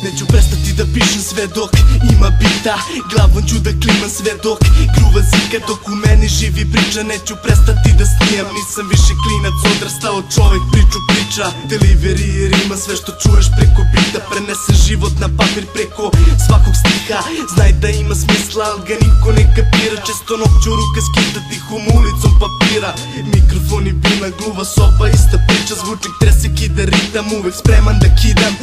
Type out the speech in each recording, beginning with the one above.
Neću prestati da pišem sve dok ima bita, glavom ću da klimam sve dok gruva zika. Dok u meni živi priča, neću prestati da snijam. Nisam više klinac, odrastao čovek, priču priča. Delivery i rima, sve što čuješ preko bita. Prenesem život na papir preko svakog stiha. Znaj da ima smisla, al ga niko ne kapira. Često noću ruka skida tihom ulicom papira. Mikrofon i bina, gluva soba, ista priča. Zvučnik trese, kida ritam, uvek spreman da kidam.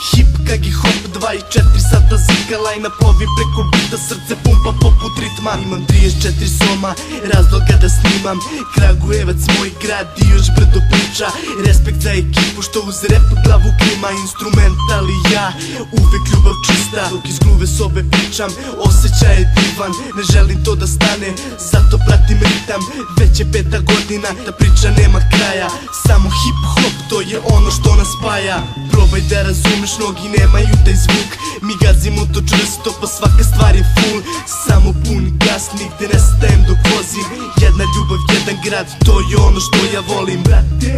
Hip, kagi hop, 2 i 4 sata zika. Lajna plovi preko bita, srce pumpa poput ritma. Imam 34 soma, razloga da snimam. Kragujevac, moj grad i još brdo priča. Respekt za ekipu što uz rep glavu klima. Instrumental i ja, uvek ljubav čista. Dok iz gluve sobe pričam, osjećaj je divan. Ne želim to da stane, zato pratim ritam. Već je 5. godina, ta priča nema kraja. Samo hip hop, to je ono što nas spaja. Probaj da razumeš, mnogi nemaju taj zvuk. Mi gazimo to čvrsto, pa svaka stvar je full. Samo pun gas, nigde ne stajem dok vozim. Jedna ljubav, jedan grad, to je ono što ja volim, brate.